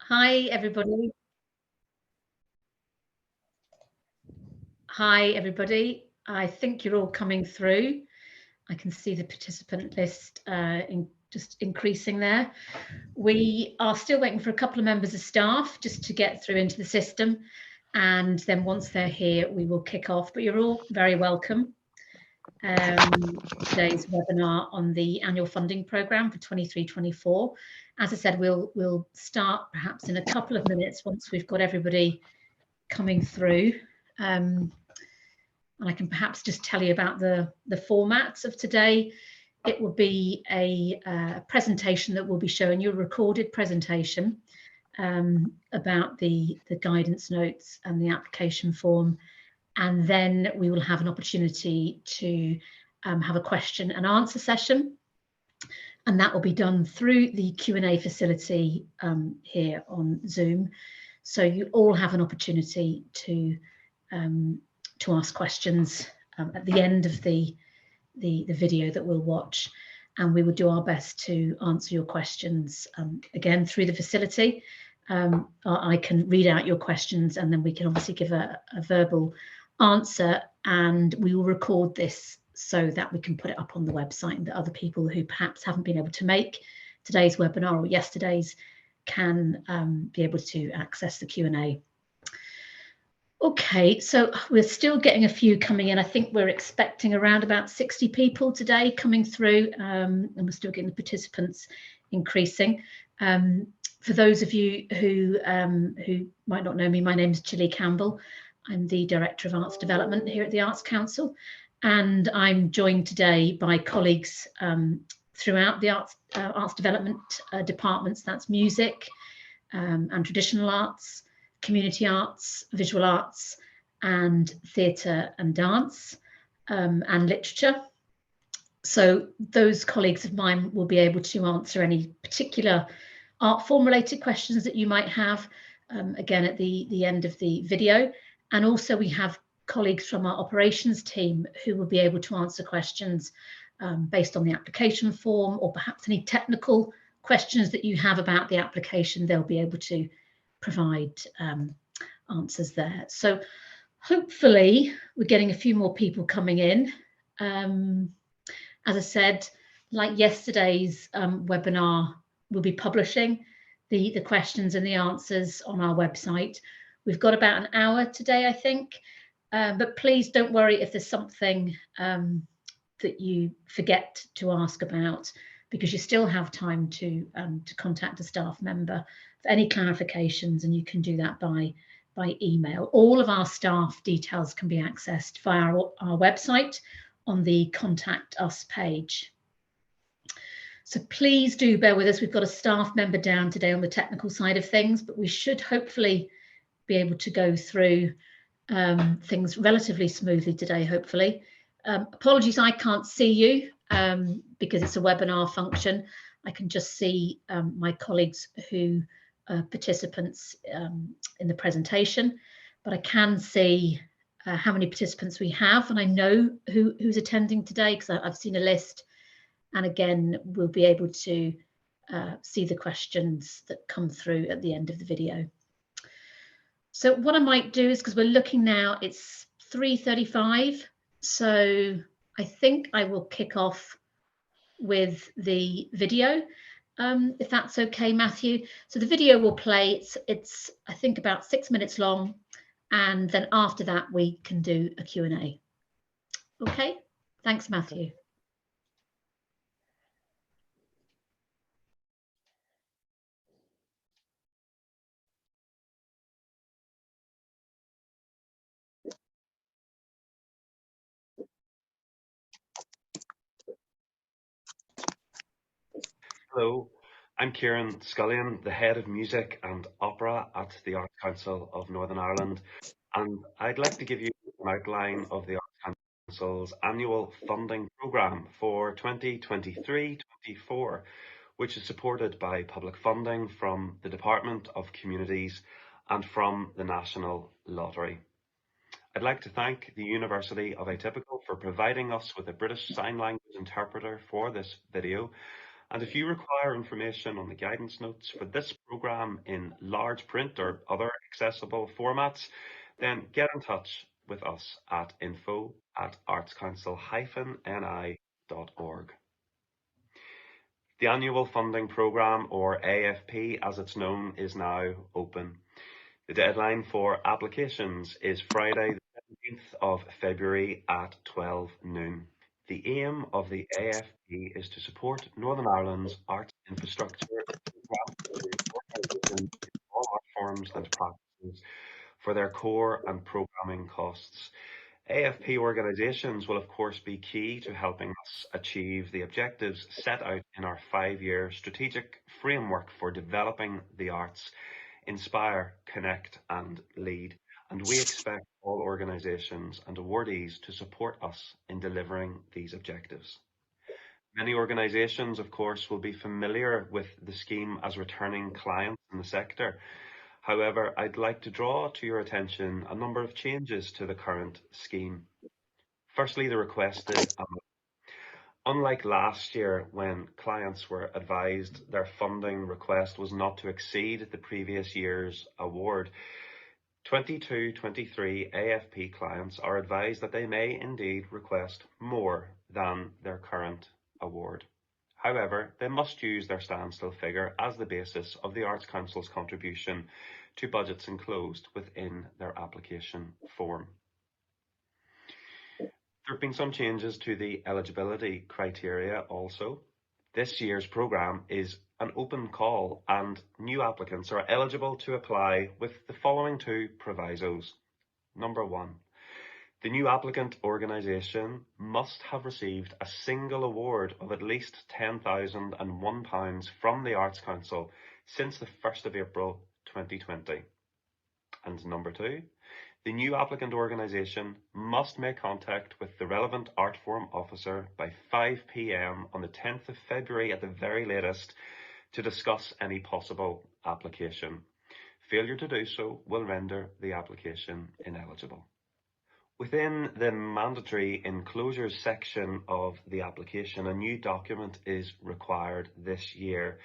Hi, everybody. Hi, everybody. I think you're all coming through. I can see the participant list just increasing there. We are still waiting for a couple of members of staff just to get through into the system. And then once they're here, we will kick off. But you're all very welcome. Today's webinar on the annual funding programme for 23-24. As I said, we'll start perhaps in a couple of minutes once we've got everybody coming through. And I can perhaps just tell you about the formats of today. It will be a presentation that will be showing you, a recorded presentation about the guidance notes and the application form. And then we will have an opportunity to have a question and answer session. And that will be done through the Q&A facility here on Zoom. So you all have an opportunity to ask questions at the end of the video that we'll watch, and we will do our best to answer your questions again through the facility. I can read out your questions and then we can obviously give a verbal answer, and we will record this so that we can put it up on the website, and that other people who perhaps haven't been able to make today's webinar or yesterday's can be able to access the Q&A. Okay, so we're still getting a few coming in. I think we're expecting around about 60 people today coming through, and we're still getting the participants increasing. For those of you who might not know me, my name is Gilly Campbell. I'm the Director of Arts Development here at the Arts Council, and I'm joined today by colleagues throughout the arts development departments. That's music and traditional arts, community arts, visual arts, and theatre and dance, and literature. So those colleagues of mine will be able to answer any particular art form related questions that you might have, again at the end of the video. And also we have colleagues from our operations team who will be able to answer questions based on the application form, or perhaps any technical questions that you have about the application. They'll be able to provide answers there. So hopefully we're getting a few more people coming in. As I said, like yesterday's webinar, we'll be publishing the questions and the answers on our website. We've got about an hour today, I think, but please don't worry if there's something that you forget to ask about, because you still have time to contact a staff member for any clarifications, and you can do that by email. All of our staff details can be accessed via our website on the Contact Us page. So please do bear with us. We've got a staff member down today on the technical side of things, but we should hopefully be able to go through things relatively smoothly today, hopefully. Apologies, I can't see you because it's a webinar function. I can just see my colleagues who are participants in the presentation, but I can see how many participants we have, and I know who's attending today because I've seen a list. And again, we'll be able to see the questions that come through at the end of the video. So what I might do is, because we're looking now, it's 3:35. So I think I will kick off with the video, if that's okay, Matthew. So the video will play, it's I think about 6 minutes long, and then after that we can do a Q&A. Okay, thanks, Matthew. Hello, I'm Kieran Scullion, the Head of Music and Opera at the Arts Council of Northern Ireland, and I'd like to give you an outline of the Arts Council's annual funding programme for 2023-24, which is supported by public funding from the Department of Communities and from the National Lottery. I'd like to thank the University of Atypical for providing us with a British Sign Language interpreter for this video, And if you require information on the guidance notes for this programme in large print or other accessible formats, then get in touch with us at info@artscouncil-ni.org. The Annual Funding Programme, or AFP as it's known, is now open. The deadline for applications is Friday the 17th of February at 12 noon. The aim of the AFP is to support Northern Ireland's arts infrastructure in all art forms and practices for their core and programming costs. AFP organisations will of course be key to helping us achieve the objectives set out in our 5-year strategic framework for developing the arts: inspire, connect and lead. And we expect all organisations and awardees to support us in delivering these objectives. Many organisations, of course, will be familiar with the scheme as returning clients in the sector. However, I'd like to draw to your attention a number of changes to the current scheme. Firstly, the requested amount. Unlike last year, when clients were advised their funding request was not to exceed the previous year's award, 22-23 AFP clients are advised that they may indeed request more than their current award. However, they must use their standstill figure as the basis of the Arts Council's contribution to budgets enclosed within their application form. There have been some changes to the eligibility criteria also. This year's programme is an open call and new applicants are eligible to apply with the following 2 provisos. Number 1, the new applicant organisation must have received a single award of at least £10,001 from the Arts Council since the 1st of April 2020. And number 2, the new applicant organisation must make contact with the relevant art form officer by 5 p.m. on the 10th of February at the very latest to discuss any possible application. Failure to do so will render the application ineligible. Within the mandatory enclosures section of the application, a new document is required this year.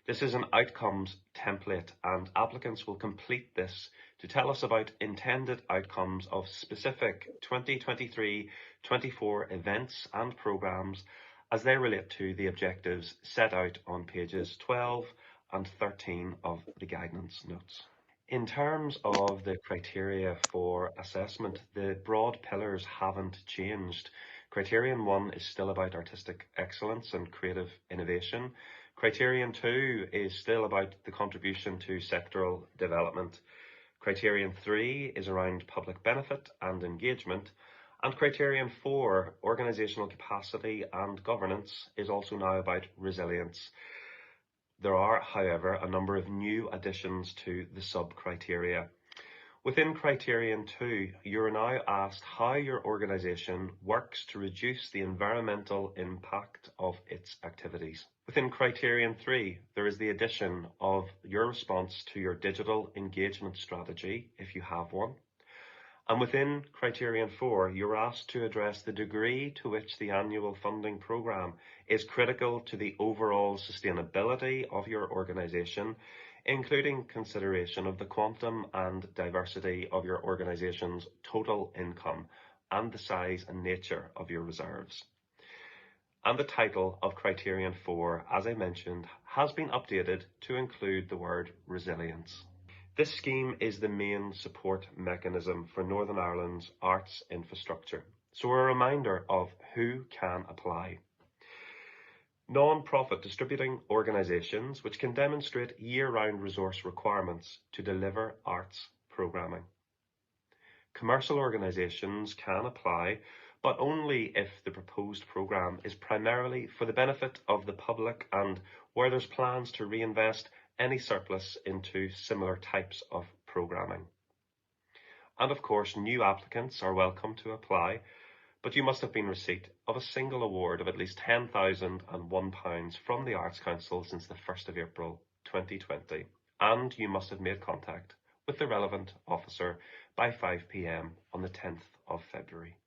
This is an outcomes template and applicants will complete this to tell us about intended outcomes of specific 2023-24 events and programmes as they relate to the objectives set out on pages 12 and 13 of the guidance notes. In terms of the criteria for assessment, the broad pillars haven't changed. Criterion 1 is still about artistic excellence and creative innovation. Criterion 2 is still about the contribution to sectoral development. Criterion 3 is around public benefit and engagement. And Criterion 4, organisational capacity and governance, is also now about resilience. There are, however, a number of new additions to the sub-criteria. Within Criterion 2, you are now asked how your organisation works to reduce the environmental impact of its activities. Within Criterion 3, there is the addition of your response to your digital engagement strategy, if you have one. And within Criterion 4, you're asked to address the degree to which the annual funding programme is critical to the overall sustainability of your organisation, including consideration of the quantum and diversity of your organisation's total income and the size and nature of your reserves. And the title of Criterion 4, as I mentioned, has been updated to include the word resilience. This scheme is the main support mechanism for Northern Ireland's arts infrastructure. So a reminder of who can apply. Non-profit distributing organisations which can demonstrate year-round resource requirements to deliver arts programming. Commercial organisations can apply, but only if the proposed programme is primarily for the benefit of the public and where there's plans to reinvest any surplus into similar types of programming. And of course, new applicants are welcome to apply, but you must have been receipt of a single award of at least £10,001 from the Arts Council since the 1st of April 2020, and you must have made contact with the relevant officer by 5 p.m. on the 10th of February.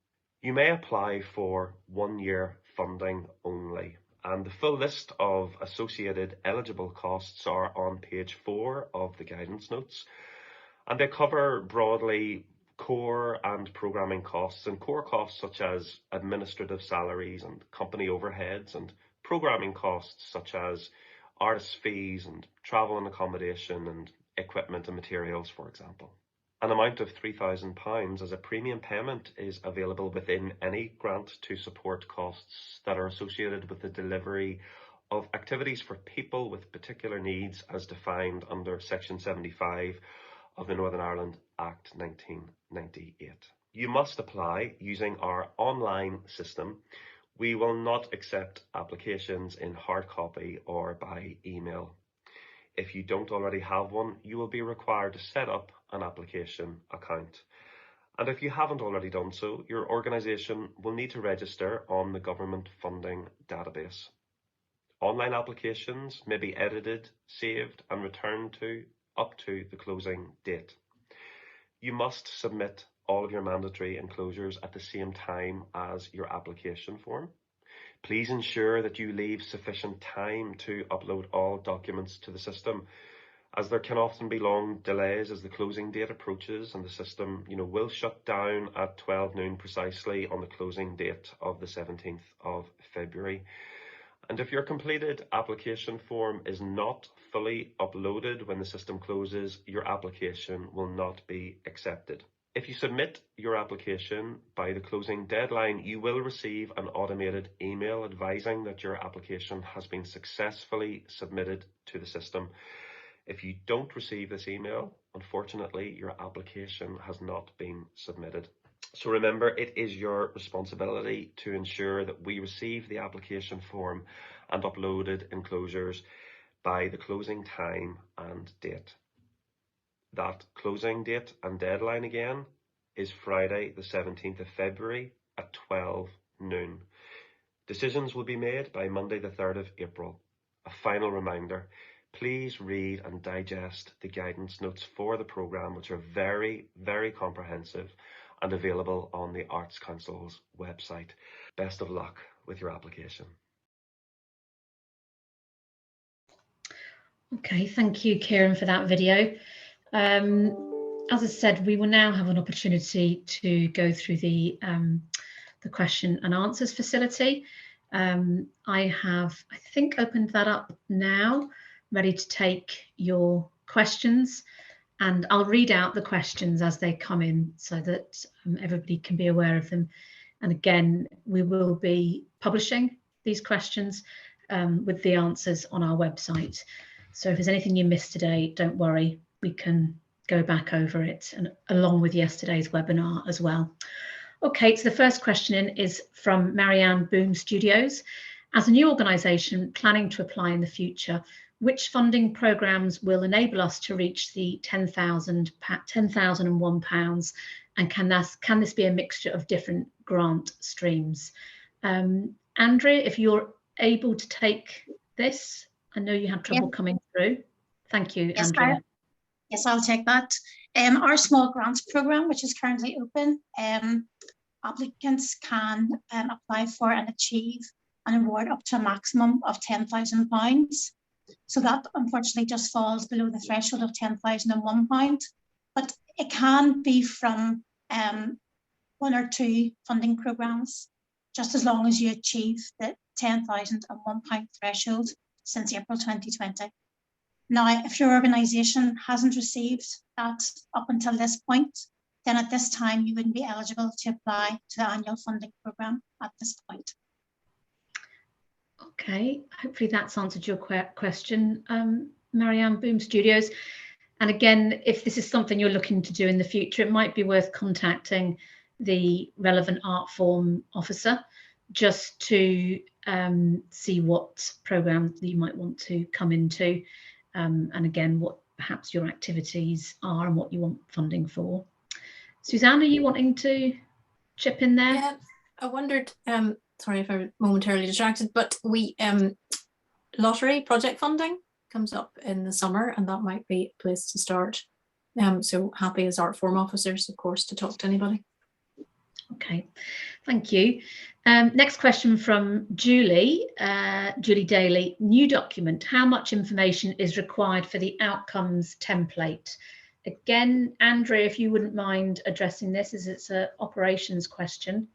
You may apply for 1-year funding only, and the full list of associated eligible costs are on page 4 of the guidance notes, and they cover broadly core and programming costs, and core costs such as administrative salaries and company overheads, and programming costs such as artist fees and travel and accommodation and equipment and materials, for example. An amount of £3,000 as a premium payment is available within any grant to support costs that are associated with the delivery of activities for people with particular needs as defined under Section 75 of the Northern Ireland Act 1998. You must apply using our online system. We will not accept applications in hard copy or by email. If you don't already have one, you will be required to set up an application account. And if you haven't already done so, your organisation will need to register on the government funding database. Online applications may be edited, saved and returned to up to the closing date. You must submit all of your mandatory enclosures at the same time as your application form. Please ensure that you leave sufficient time to upload all documents to the system, as there can often be long delays as the closing date approaches, and the system will shut down at 12 noon precisely on the closing date of the 17th of February. And if your completed application form is not fully uploaded when the system closes, your application will not be accepted. If you submit your application by the closing deadline, you will receive an automated email advising that your application has been successfully submitted to the system. If you don't receive this email, unfortunately, your application has not been submitted. So remember, it is your responsibility to ensure that we receive the application form and uploaded enclosures by the closing time and date. That closing date and deadline again is Friday the 17th of February at 12 noon. Decisions will be made by Monday the 3rd of April. A final reminder, please read and digest the guidance notes for the programme, which are very, very comprehensive and available on the Arts Council's website. Best of luck with your application. Okay, thank you, Kieran, for that video. As I said, we will now have an opportunity to go through the question and answers facility. I have, I think, opened that up now, ready to take your questions, and I'll read out the questions as they come in so that everybody can be aware of them. And again, we will be publishing these questions with the answers on our website. So if there's anything you missed today, don't worry, we can go back over it, and along with yesterday's webinar as well. Okay, so the first question in is from Marianne Boom Studios. As a new organisation planning to apply in the future, which funding programmes will enable us to reach the £10,001, and can this be a mixture of different grant streams? Andrea, if you're able to take this, I know you had trouble coming through. Thank you, yes, Andrea. Yes, I'll take that. Our small grants programme, which is currently open, applicants can apply for and achieve an award up to a maximum of £10,000. So that unfortunately just falls below the threshold of £10,001, but it can be from 1 or 2 funding programmes, just as long as you achieve the £10,001 threshold since April 2020. Now, if your organisation hasn't received that up until this point, then at this time you wouldn't be eligible to apply to the annual funding programme at this point. Okay, hopefully that's answered your question, Marianne Boom Studios. And again, if this is something you're looking to do in the future, it might be worth contacting the relevant art form officer just to see what programme you might want to come into, and again, what perhaps your activities are and what you want funding for. Suzanne, are you wanting to chip in there? Yeah, I wondered, sorry if I'm momentarily distracted, but we lottery project funding comes up in the summer, and that might be a place to start. So happy as art form officers, of course, to talk to anybody. Okay, thank you. Next question from Julie, Julie Daly. New document, how much information is required for the outcomes template? Again, Andrea, if you wouldn't mind addressing this, as it's an operations question.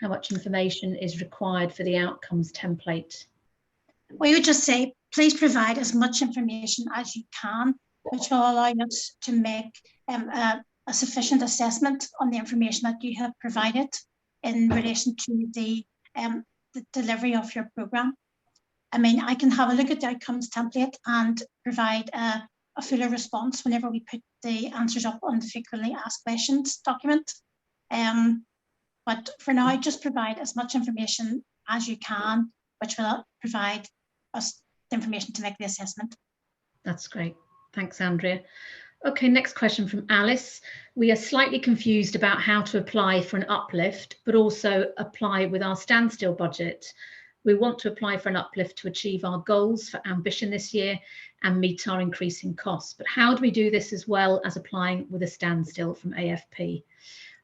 How much information is required for the outcomes template? We would just say, please provide as much information as you can, which will allow us to make a sufficient assessment on the information that you have provided in relation to the delivery of your program. I mean, I can have a look at the outcomes template and provide a fuller response whenever we put the answers up on the frequently asked questions document. But for now, just provide as much information as you can, which will provide us the information to make the assessment. That's great. Thanks, Andrea. Okay, next question from Alice. We are slightly confused about how to apply for an uplift, but also apply with our standstill budget. We want to apply for an uplift to achieve our goals for ambition this year and meet our increasing costs. But how do we do this as well as applying with a standstill from AFP?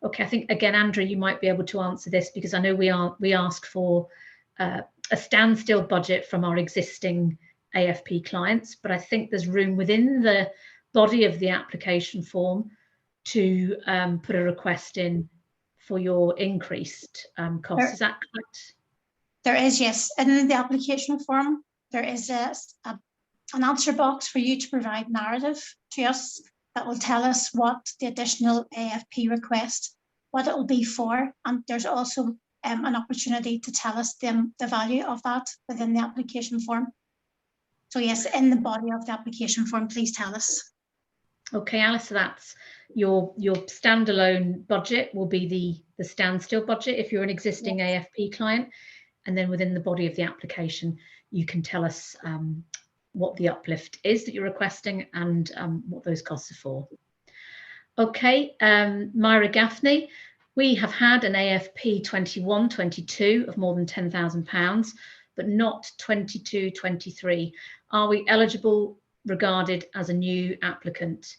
Okay, I think, again, Andrea, you might be able to answer this, because I know we ask for a standstill budget from our existing AFP clients, but I think there's room within the body of the application form to put a request in for your increased costs. Is that correct? There is, yes. And in the application form, there is an answer box for you to provide narrative to us that will tell us what the additional AFP request, what it will be for. And there's also an opportunity to tell us the value of that within the application form. So yes, in the body of the application form, please tell us. Okay, Alice, so that's your standalone budget will be the standstill budget if you're an existing AFP client. And then within the body of the application, you can tell us what the uplift is that you're requesting and what those costs are for. Okay, Myra Gaffney, we have had an AFP 21-22 of more than £10,000, but not 22-23. Are we eligible regarded as a new applicant?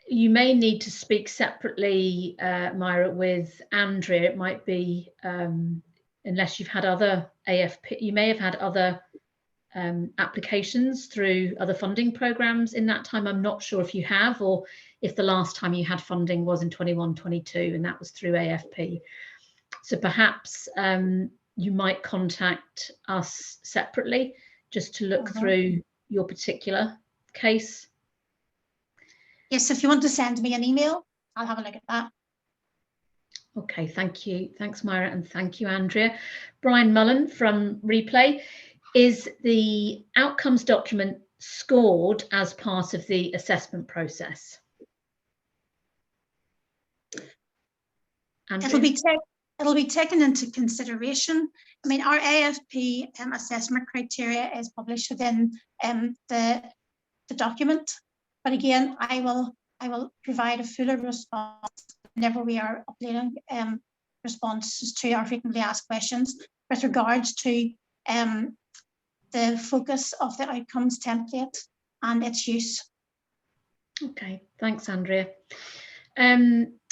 You may need to speak separately, Myra, with Andrea. It might be, unless you've had other AFP, you may have had other applications through other funding programs in that time. I'm not sure if you have, or if the last time you had funding was in 21-22 and that was through AFP. So perhaps you might contact us separately just to look through your particular case. Yes, if you want to send me an email, I'll have a look at that. Okay, thank you. Thanks, Myra, and thank you, Andrea. Brian Mullen from Replay. Is the outcomes document scored as part of the assessment process? Andrea? It'll be taken into consideration. I mean, our AFP assessment criteria is published within the document. But again, I will provide a fuller response whenever we are updating responses to our frequently asked questions with regards to the focus of the outcomes template and its use. Okay, thanks, Andrea.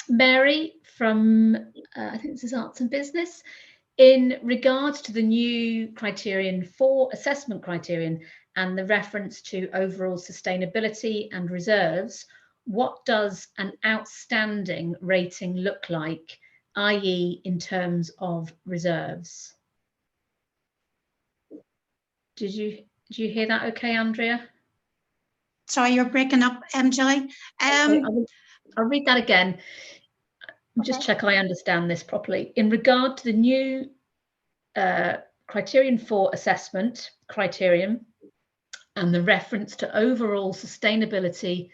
Mary from, I think this is Arts and Business. In regards to the new criterion for assessment criterion and the reference to overall sustainability and reserves, what does an outstanding rating look like, i.e. in terms of reserves? Did you hear that okay, Andrea? Sorry, you're breaking up, Julie. Okay, I'll read that again. Just check I understand this properly. In regard to the new criterion for assessment criterion and the reference to overall sustainability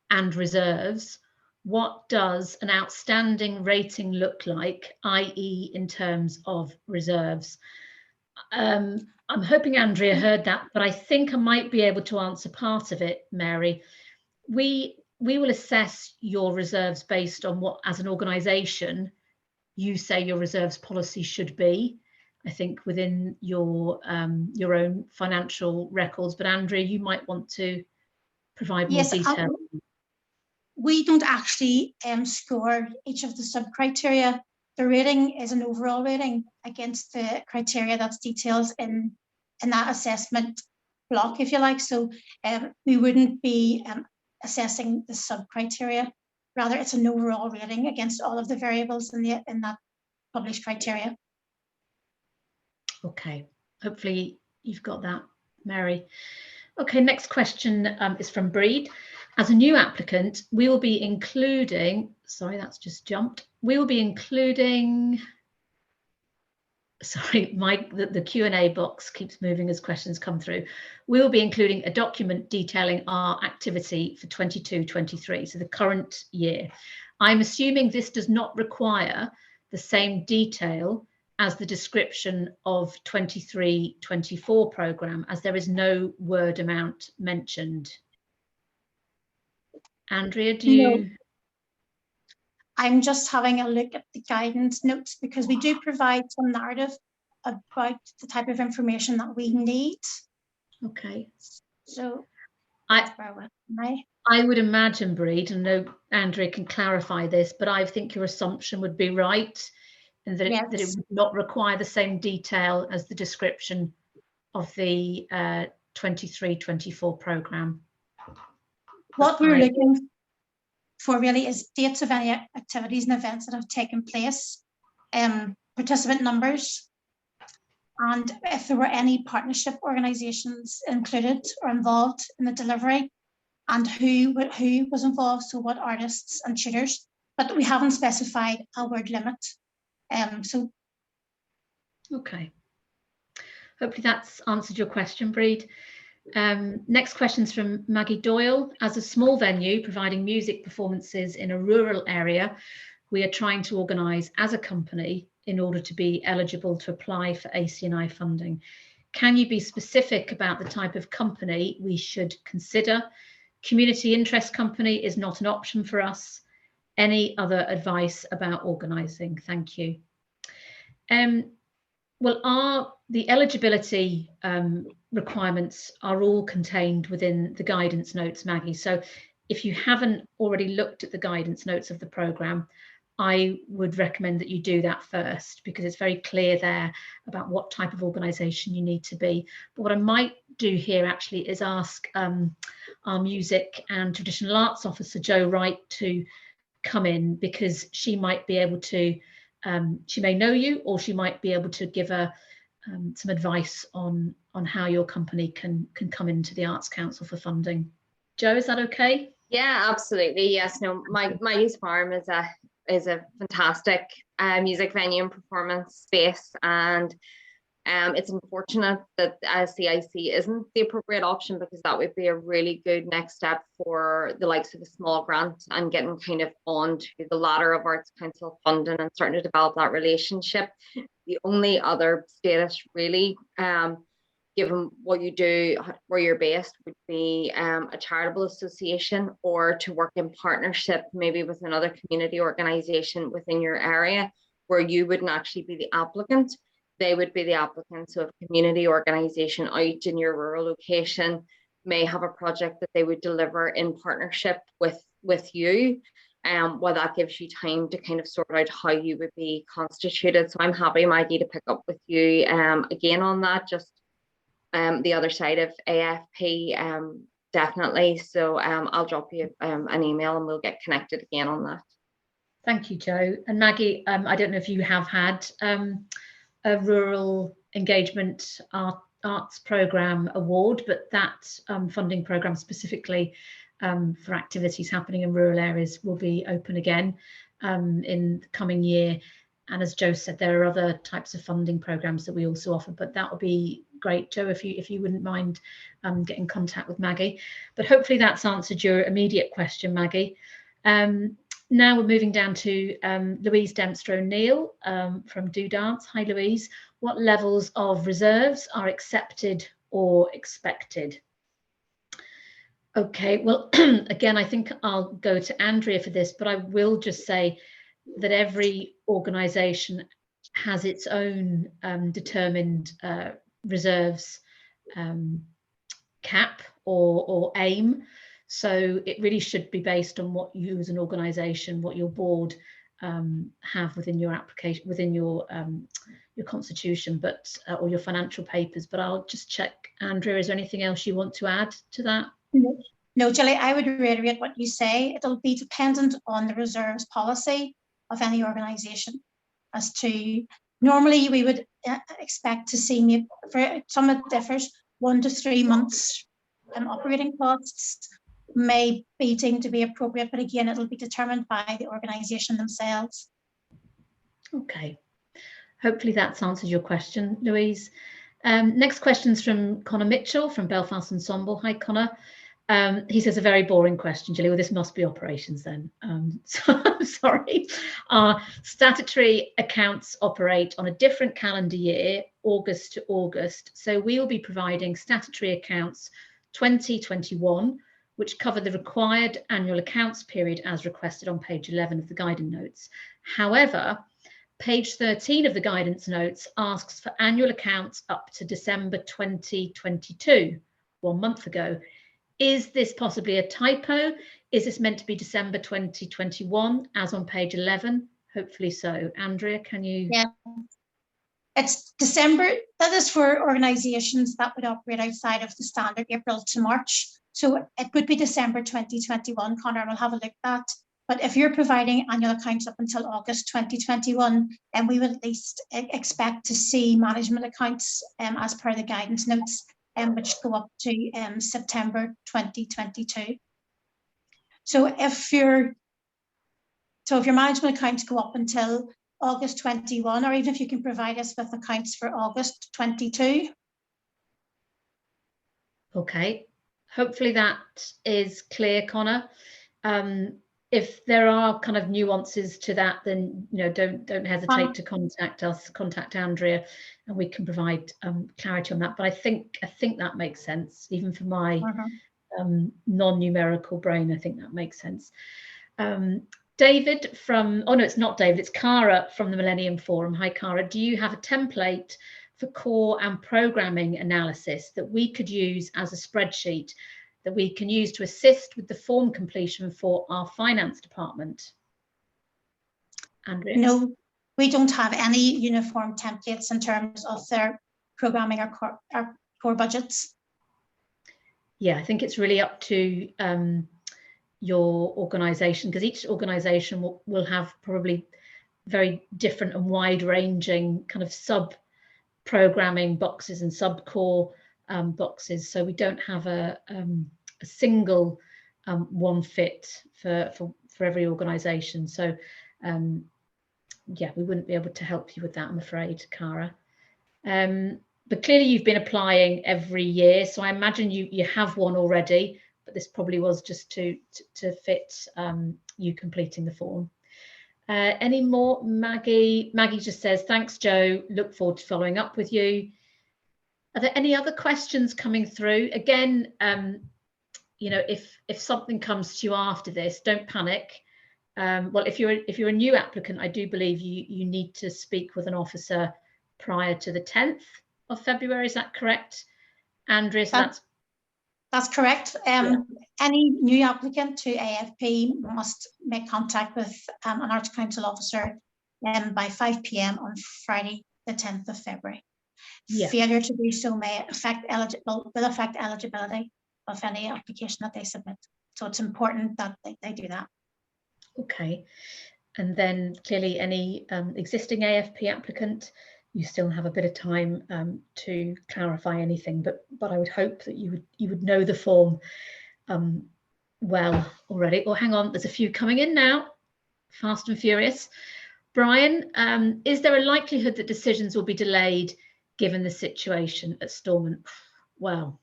and reserves, what does an outstanding rating look like, i.e. in terms of reserves? I'm hoping Andrea heard that, but I think I might be able to answer part of it, Mary. We will assess your reserves based on what, as an organisation, you say your reserves policy should be. I think within your own financial records. But Andrea, you might want to provide more detail. we don't actually score each of the sub-criteria. The rating is an overall rating against the criteria that's detailed in that assessment block, if you like. So we wouldn't be assessing the sub-criteria. Rather, it's an overall rating against all of the variables in that published criteria. Okay, hopefully you've got that, Mary. Okay, next question is from Breed. As a new applicant, we will be including, sorry, that's just jumped. We will be including, sorry, the Q&A box keeps moving as questions come through. We will be including a document detailing our activity for 22-23, so the current year. I'm assuming this does not require the same detail as the description of 23-24 programme, as there is no word amount mentioned. Andrea, do you? No. I'm just having a look at the guidance notes, because we do provide some narrative about the type of information that we need. Okay. So I would imagine, Breed, and no, Andrea can clarify this, but I think your assumption would be right, and that, that it would not require the same detail as the description of the 23-24 programme. What we're looking for really is dates of any activities and events that have taken place, participant numbers, and if there were any partnership organisations included or involved in the delivery, and who was involved, so what artists and tutors, but we haven't specified a word limit. Okay, hopefully that's answered your question, Breed. Next question's from Maggie Doyle. As a small venue providing music performances in a rural area, we are trying to organise as a company in order to be eligible to apply for ACNI funding. Can you be specific about the type of company we should consider? Community interest company is not an option for us. Any other advice about organising? Thank you. Well, the eligibility requirements are all contained within the guidance notes, Maggie. So if you haven't already looked at the guidance notes of the programme, I would recommend that you do that first, because it's very clear there about what type of organisation you need to be. But what I might do here actually is ask our music and traditional arts officer, Jo Wright, to come in, because she might be able to, she may know you, or she might be able to give some advice on how your company can come into the Arts Council for funding. Jo, is that okay? Yeah, absolutely. Yes. No, my youth farm is a fantastic music venue and performance space, and it's unfortunate that CIC isn't the appropriate option, because that would be a really good next step for the likes of a small grant and getting kind of onto the ladder of Arts Council funding and starting to develop that relationship. The only other status really, given what you do, where you're based, would be a charitable association, or to work in partnership maybe with another community organisation within your area, where you wouldn't actually be the applicant. They would be the applicant. So if a community organisation out in your rural location may have a project that they would deliver in partnership with you, well, that gives you time to kind of sort out how you would be constituted. So I'm happy, Maggie, to pick up with you again on that, just the other side of AFP, definitely. So I'll drop you an email and we'll get connected again on that. Thank you, Jo. And Maggie, I don't know if you have had a Rural Engagement Arts Programme award, but that funding programme specifically for activities happening in rural areas will be open again in the coming year. And as Jo said, there are other types of funding programmes that we also offer, but that would be great, Jo, if you wouldn't mind getting in contact with Maggie. But hopefully that's answered your immediate question, Maggie. Now we're moving down to Louise Dempster O'Neill from Do Dance. Hi, Louise. What levels of reserves are accepted or expected? Okay, well, again, I think I'll go to Andrea for this, but I will just say that every organisation has its own determined reserves cap or aim. So it really should be based on what you as an organisation, what your board have within your application, within your constitution, but or your financial papers. But I'll just check. Andrea, is there anything else you want to add to that? No, Gilly, I would reiterate what you say. It'll be dependent on the reserves policy of any organisation as to, normally we would expect to see, for some it differs, 1 to 3 months operating costs may be deemed to be appropriate, but again, it'll be determined by the organisation themselves. Okay, hopefully that's answered your question, Louise. Next question's from Connor Mitchell from Belfast Ensemble. Hi, Connor. He says a very boring question, Gilly. Well, this must be operations then. So I'm sorry. Our statutory accounts operate on a different calendar year, August to August. So we will be providing statutory accounts 2021, which cover the required annual accounts period as requested on page 11 of the guidance notes. However, page 13 of the guidance notes asks for annual accounts up to December 2022, 1 month ago. Is this possibly a typo? Is this meant to be December 2021 as on page 11? Hopefully so. Andrea, can you? Yeah, it's December. That is for organisations that would operate outside of the standard April to March. So it would be December 2021. Connor will have a look at that. But if you're providing annual accounts up until August 2021, then we would at least expect to see management accounts as per the guidance notes, which go up to September 2022. So if your management accounts go up until August 21, or even if you can provide us with accounts for August 22. Okay, hopefully that is clear, Connor. If there are kind of nuances to that, then don't hesitate to contact us, contact Andrea, and we can provide clarity on that. But I think that makes sense, even for my non-numerical brain. I think that makes sense. David from, oh no, it's not David, it's Cara from the Millennium Forum. Hi, Cara. Do you have a template for core and programming analysis that we could use as a spreadsheet that we can use to assist with the form completion for our finance department? Andrea? No, we don't have any uniform templates in terms of their programming or core budgets. Yeah, I think it's really up to your organisation, because each organisation will have probably very different and wide-ranging kind of sub-programming boxes and sub-core boxes. So we don't have a single one fit for every organisation. So yeah, we wouldn't be able to help you with that, I'm afraid, Cara. But clearly you've been applying every year, so I imagine you have one already, but this probably was just to fit you completing the form. Any more? Maggie just says, thanks, Joe. Look forward to following up with you. Are there any other questions coming through? Again, if something comes to you after this, don't panic. Well, if you're a new applicant, I do believe you need to speak with an officer prior to the 10th of February. Is that correct, Andrea? So that's correct. Any new applicant to AFP must make contact with an Arts Council officer by 5 p.m. on Friday, the 10th of February. Yeah. Failure to do so will affect eligibility of any application that they submit. So it's important that they do that. Okay. And then clearly any existing AFP applicant, you still have a bit of time to clarify anything, but I would hope that you would know the form well already. Oh, hang on, there's a few coming in now, fast and furious. Brian, is there a likelihood that decisions will be delayed given the situation at Stormont? Well,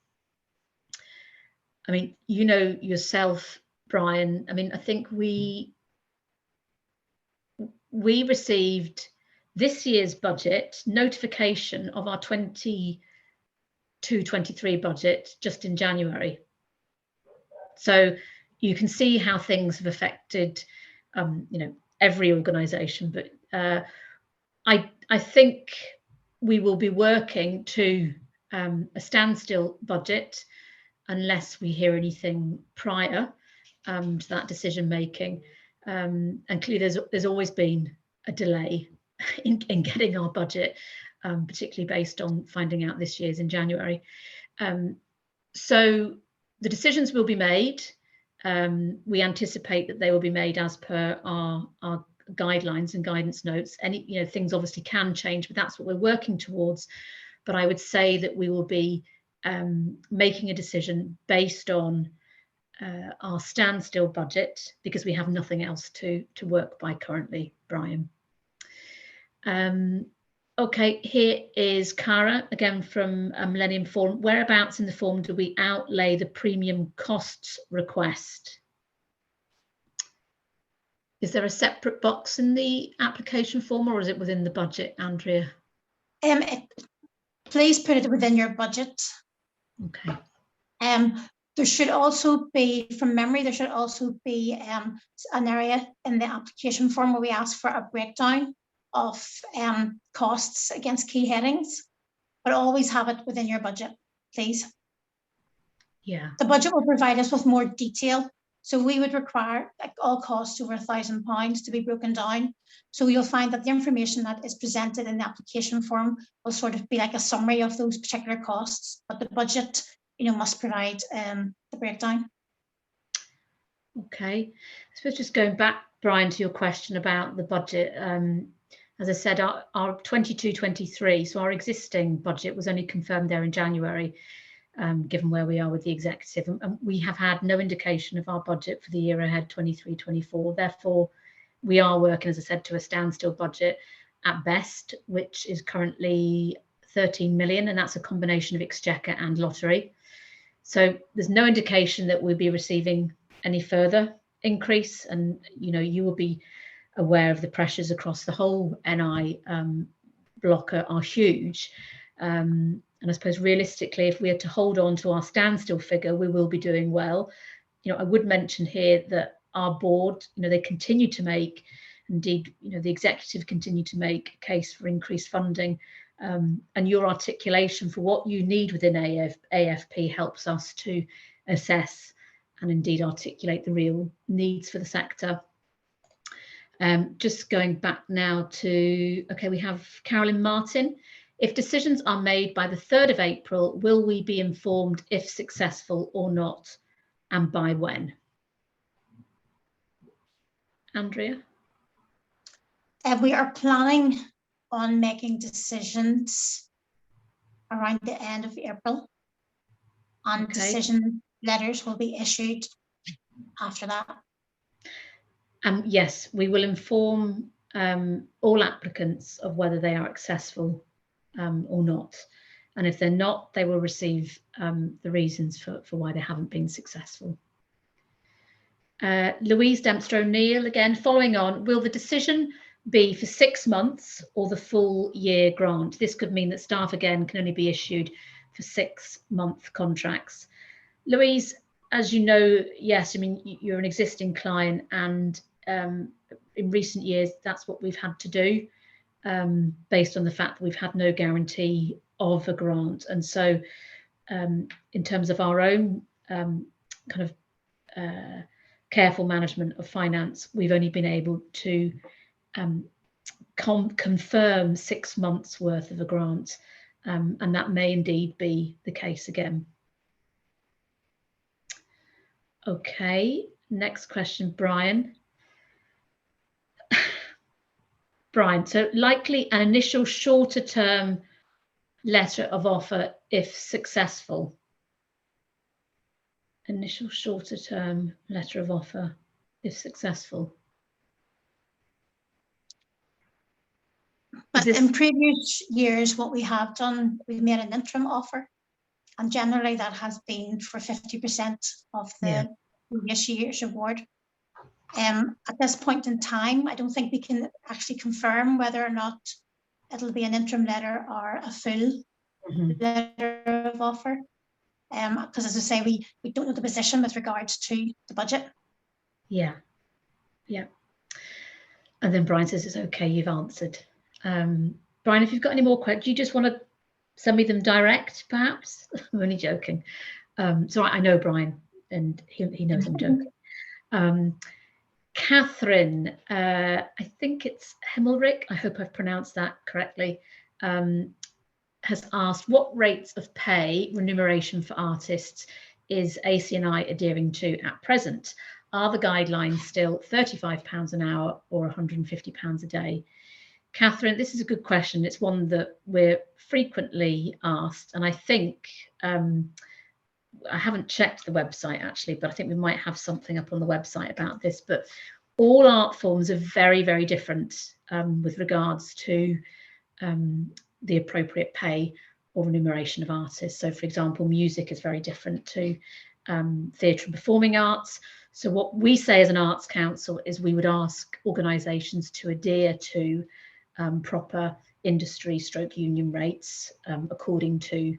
I mean, you know yourself, Brian. I mean, I think we received this year's budget notification of our 22-23 budget just in January. So you can see how things have affected, every organisation. But I think we will be working to a standstill budget unless we hear anything prior to that decision making. And clearly there's always been a delay in getting our budget, particularly based on finding out this year's in January. So the decisions will be made. We anticipate that they will be made as per our guidelines and guidance notes. Any, things obviously can change, but that's what we're working towards. But I would say that we will be making a decision based on our standstill budget, because we have nothing else to work by currently, Brian. Okay, here is Cara again from Millennium Forum. Whereabouts in the form do we outlay the premium costs request? Is there a separate box in the application form, or is it within the budget, Andrea? Please put it within your budget. Okay. There should also be, from memory, there should also be an area in the application form where we ask for a breakdown of costs against key headings, but always have it within your budget, please. Yeah. The budget will provide us with more detail. So we would require all costs over £1,000 to be broken down. So you'll find that the information that is presented in the application form will sort of be like a summary of those particular costs, but the budget, must provide the breakdown. Okay, I suppose just going back, Brian, to your question about the budget. As I said, our 22-23, so our existing budget was only confirmed there in January. Given where we are with the executive, and we have had no indication of our budget for the year ahead 23-24. Therefore, we are working, as I said, to a standstill budget at best, which is currently 13 million, and that's a combination of Exchequer and lottery. So there's no indication that we'll be receiving any further increase, and you will be aware of the pressures across the whole NI blocker are huge. And I suppose realistically, if we are to hold on to our standstill figure, we will be doing well. I would mention here that our board, they continue to make, indeed, the executive continue to make a case for increased funding. And your articulation for what you need within AFP helps us to assess and indeed articulate the real needs for the sector. Just going back now to, okay, we have Carolyn Martin. If decisions are made by the 3rd of April, will we be informed if successful or not, and by when? Andrea? We are planning on making decisions around the end of April, and decision letters will be issued after that. Yes, we will inform all applicants of whether they are successful or not, and if they're not, they will receive the reasons for why they haven't been successful. Louise Dempster O'Neill again, following on, will the decision be for 6 months or the full year grant? This could mean that staff again can only be issued for 6-month contracts. Louise, as you know, yes, I mean, you're an existing client, and in recent years that's what we've had to do. Based on the fact that we've had no guarantee of a grant. And so in terms of our own careful management of finance, we've only been able to confirm 6 months worth of a grant, and that may indeed be the case again. Okay, next question, Brian. Brian, so likely an initial shorter term letter of offer if successful. Initial shorter term letter of offer if successful. But in previous years, what we have done, we've made an interim offer, and generally that has been for 50% of the previous year's award. At this point in time, I don't think we can actually confirm whether or not it'll be an interim letter or a full letter of offer. Because as I say, we don't know the position with regards to the budget. Yeah. And then Brian says it's okay, you've answered. Brian, if you've got any more questions, do you just want to send me them direct, perhaps? I'm only joking. So I know Brian, and he knows I'm joking. Catherine, I think it's Himmelrich, I hope I've pronounced that correctly, has asked, what rates of pay remuneration for artists is ACNI adhering to at present? Are the guidelines still £35 an hour or £150 a day? Catherine, this is a good question. It's one that we're frequently asked, and I think I haven't checked the website actually, but I think we might have something up on the website about this. But all art forms are very, very different with regards to the appropriate pay or remuneration of artists. So, for example, music is very different to theatre and performing arts. So what we say as an Arts Council is we would ask organisations to adhere to proper industry stroke union rates according to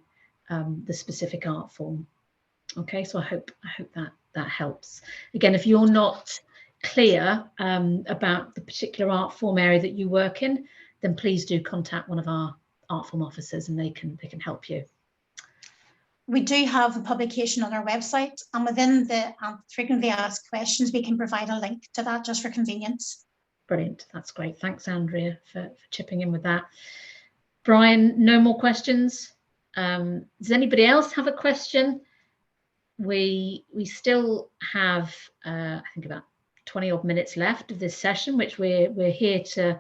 the specific art form. Okay, so I hope that helps. Again, if you're not clear about the particular art form area that you work in, then please do contact one of our art form officers and they can help you. We do have a publication on our website, and within the frequently asked questions, we can provide a link to that just for convenience. Brilliant, that's great. Thanks, Andrea, for chipping in with that. Brian, no more questions? Does anybody else have a question? We still have, I think, about 20 odd minutes left of this session, which we're here to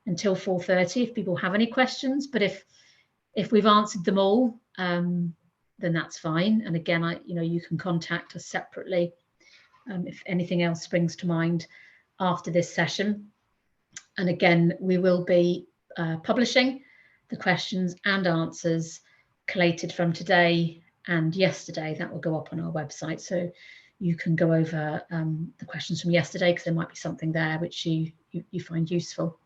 until 4:30 if people have any questions. But if we've answered them all, then that's fine. And again, you can contact us separately if anything else springs to mind after this session. And again, we will be publishing the questions and answers collated from today and yesterday. That will go up on our website, so you can go over the questions from yesterday, because there might be something there which you find useful.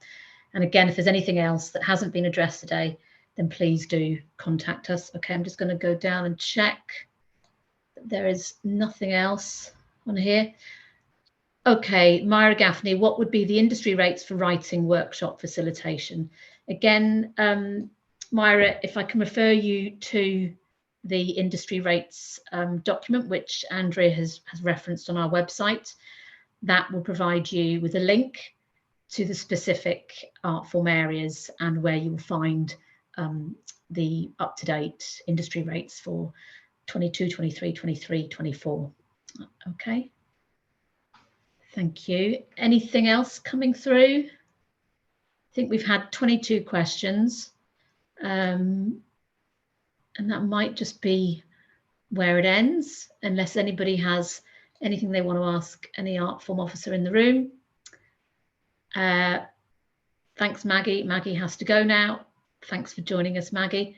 And again, if there's anything else that hasn't been addressed today, then please do contact us. Okay, I'm just going to go down and check that there is nothing else on here. Okay, Myra Gaffney, what would be the industry rates for writing workshop facilitation? Again, Myra, if I can refer you to the industry rates document, which Andrea has referenced on our website, that will provide you with a link to the specific art form areas and where you will find the up-to-date industry rates for 22, 23, 23, 24. Okay. Thank you. Anything else coming through? I think we've had 22 questions. And that might just be where it ends, unless anybody has anything they want to ask any art form officer in the room. Thanks, Maggie. Maggie has to go now. Thanks for joining us, Maggie.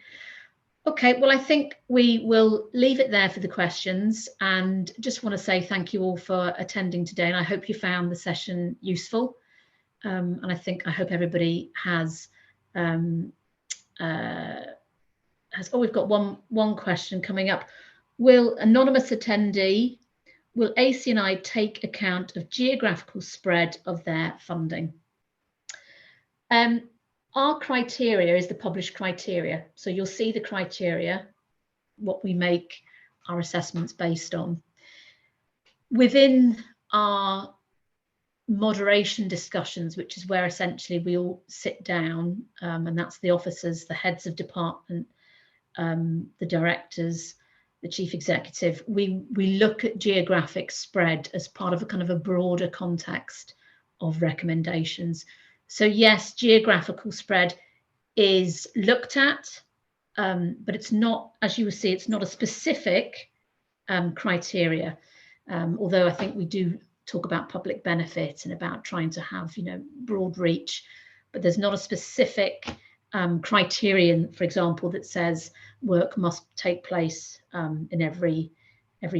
Okay, well, I think we will leave it there for the questions, and just want to say thank you all for attending today, and I hope you found the session useful. And I hope everybody has we've got one question coming up. Will anonymous attendee, will ACNI take account of geographical spread of their funding? Our criteria is the published criteria. So you'll see the criteria, what we make our assessments based on. Within our moderation discussions, which is where essentially we all sit down, and that's the officers, the heads of department, the directors, the chief executive, we look at geographic spread as part of a kind of a broader context of recommendations. So yes, geographical spread is looked at, but it's not, as you will see, it's not a specific criteria. Although I think we do talk about public benefit and about trying to have, broad reach, but there's not a specific criterion, for example, that says work must take place in every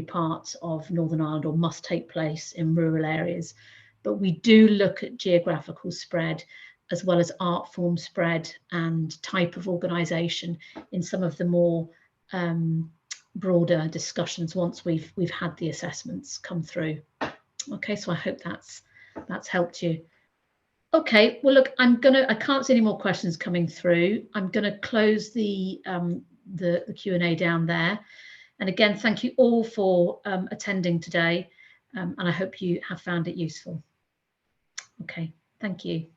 part of Northern Ireland or must take place in rural areas. But we do look at geographical spread as well as art form spread and type of organisation in some of the more broader discussions once we've had the assessments come through. Okay, so I hope that's helped you. Okay, well, look, I can't see any more questions coming through. I'm gonna close the Q&A down there. And again, thank you all for attending today, and I hope you have found it useful. Okay, thank you.